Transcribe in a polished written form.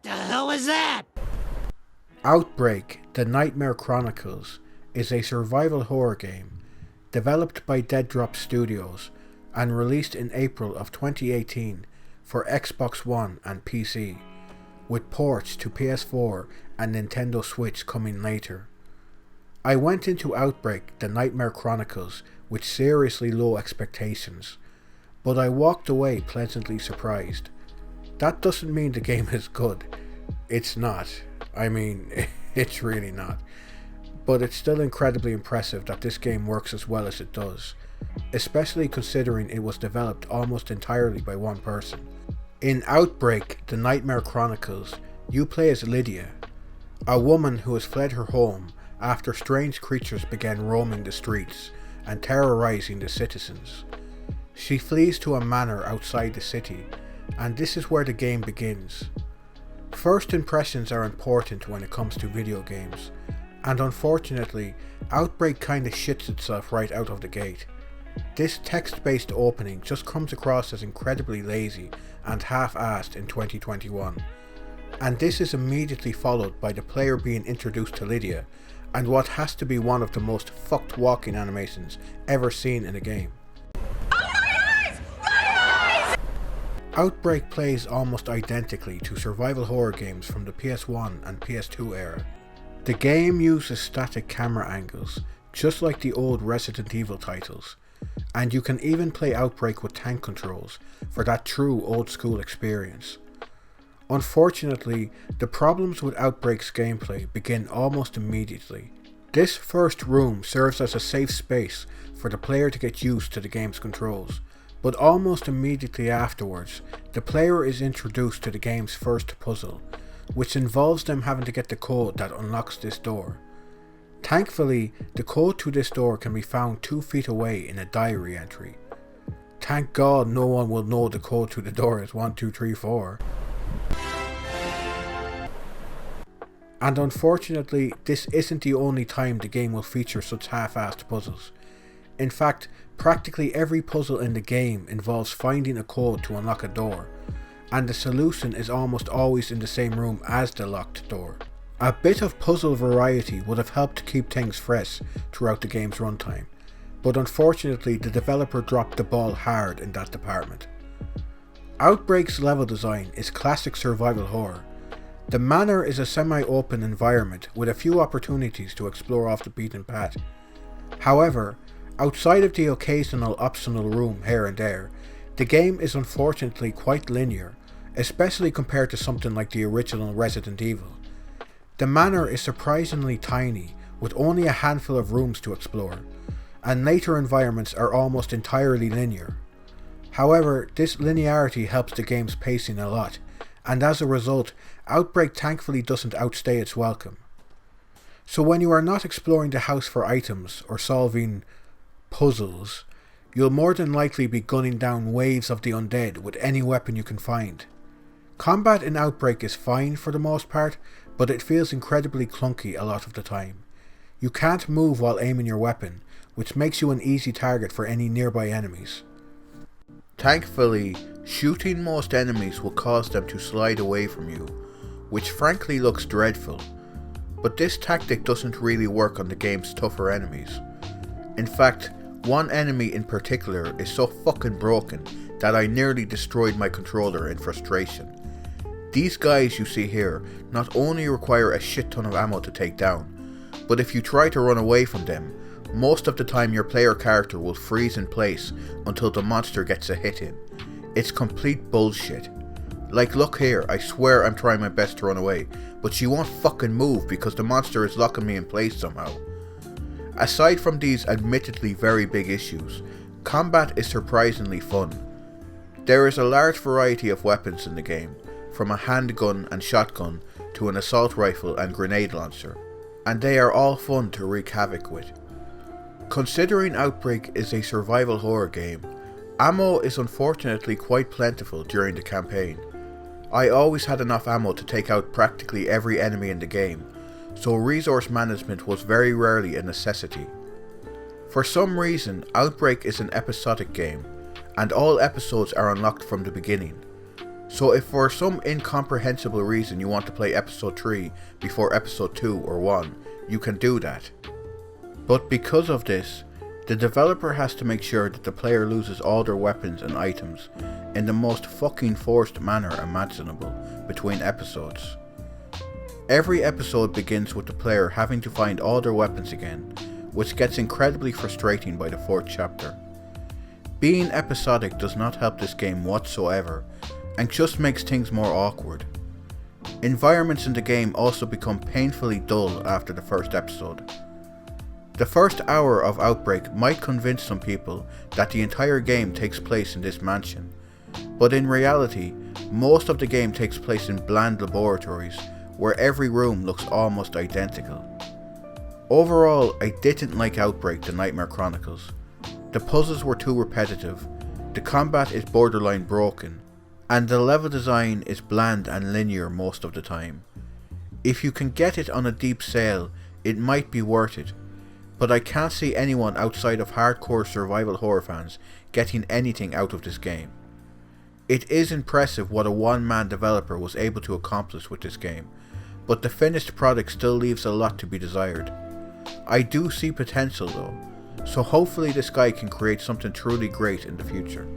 The hell was that? Outbreak, The Nightmare Chronicles is a survival horror game developed by Dead Drop Studios and released in April of 2018 for Xbox One and PC, with ports to PS4 and Nintendo Switch coming later. I went into Outbreak, The Nightmare Chronicles with seriously low expectations, but I walked away pleasantly surprised. That doesn't mean the game is good. It's not. I mean, it's really not. But it's still incredibly impressive that this game works as well as it does, especially considering it was developed almost entirely by one person. In Outbreak, The Nightmare Chronicles, you play as Lydia, a woman who has fled her home after strange creatures began roaming the streets and terrorizing the citizens. She flees to a manor outside the city, and this is where the game begins. First impressions are important when it comes to video games, and unfortunately, Outbreak kinda shits itself right out of the gate. This text-based opening just comes across as incredibly lazy and half-assed in 2021, and this is immediately followed by the player being introduced to Lydia and what has to be one of the most fucked walking animations ever seen in a game. Outbreak plays almost identically to survival horror games from the PS1 and PS2 era. The game uses static camera angles, just like the old Resident Evil titles, and you can even play Outbreak with tank controls for that true old school experience. Unfortunately, the problems with Outbreak's gameplay begin almost immediately. This first room serves as a safe space for the player to get used to the game's controls, but almost immediately afterwards, the player is introduced to the game's first puzzle, which involves them having to get the code that unlocks this door. Thankfully, the code to this door can be found 2 feet away in a diary entry. Thank God no one will know the code to the door is 1, 2, 3, 4. And unfortunately, this isn't the only time the game will feature such half-assed puzzles. In fact, practically every puzzle in the game involves finding a code to unlock a door, and the solution is almost always in the same room as the locked door. A bit of puzzle variety would have helped keep things fresh throughout the game's runtime, but unfortunately the developer dropped the ball hard in that department. Outbreak's level design is classic survival horror. The manor is a semi-open environment with a few opportunities to explore off the beaten path. However, outside of the occasional optional room here and there, the game is unfortunately quite linear, especially compared to something like the original Resident Evil. The manor is surprisingly tiny, with only a handful of rooms to explore, and later environments are almost entirely linear. However, this linearity helps the game's pacing a lot, and as a result, Outbreak thankfully doesn't outstay its welcome. So when you are not exploring the house for items or solving puzzles, you'll more than likely be gunning down waves of the undead with any weapon you can find. Combat in Outbreak is fine for the most part, but it feels incredibly clunky a lot of the time. You can't move while aiming your weapon, which makes you an easy target for any nearby enemies. Thankfully, shooting most enemies will cause them to slide away from you, which frankly looks dreadful, but this tactic doesn't really work on the game's tougher enemies. In fact, one enemy in particular is so fucking broken that I nearly destroyed my controller in frustration. These guys you see here not only require a shit ton of ammo to take down, but if you try to run away from them, most of the time your player character will freeze in place until the monster gets a hit in. It's complete bullshit. Like, look here, I swear I'm trying my best to run away, but she won't fucking move because the monster is locking me in place somehow. Aside from these admittedly very big issues, combat is surprisingly fun. There is a large variety of weapons in the game, from a handgun and shotgun to an assault rifle and grenade launcher, and they are all fun to wreak havoc with. Considering Outbreak is a survival horror game, ammo is unfortunately quite plentiful during the campaign. I always had enough ammo to take out practically every enemy in the game, so resource management was very rarely a necessity. For some reason, Outbreak is an episodic game, and all episodes are unlocked from the beginning. So if for some incomprehensible reason you want to play episode 3 before episode 2 or 1, you can do that. But because of this, the developer has to make sure that the player loses all their weapons and items in the most fucking forced manner imaginable between episodes. Every episode begins with the player having to find all their weapons again, which gets incredibly frustrating by the 4th chapter. Being episodic does not help this game whatsoever, and just makes things more awkward. Environments in the game also become painfully dull after the first episode. The first hour of Outbreak might convince some people that the entire game takes place in this mansion, but in reality, most of the game takes place in bland laboratories where every room looks almost identical. Overall, I didn't like Outbreak: The Nightmare Chronicles. The puzzles were too repetitive, the combat is borderline broken, and the level design is bland and linear most of the time. If you can get it on a deep sale, it might be worth it, but I can't see anyone outside of hardcore survival horror fans getting anything out of this game. It is impressive what a one-man developer was able to accomplish with this game, but the finished product still leaves a lot to be desired. I do see potential though, so hopefully this guy can create something truly great in the future.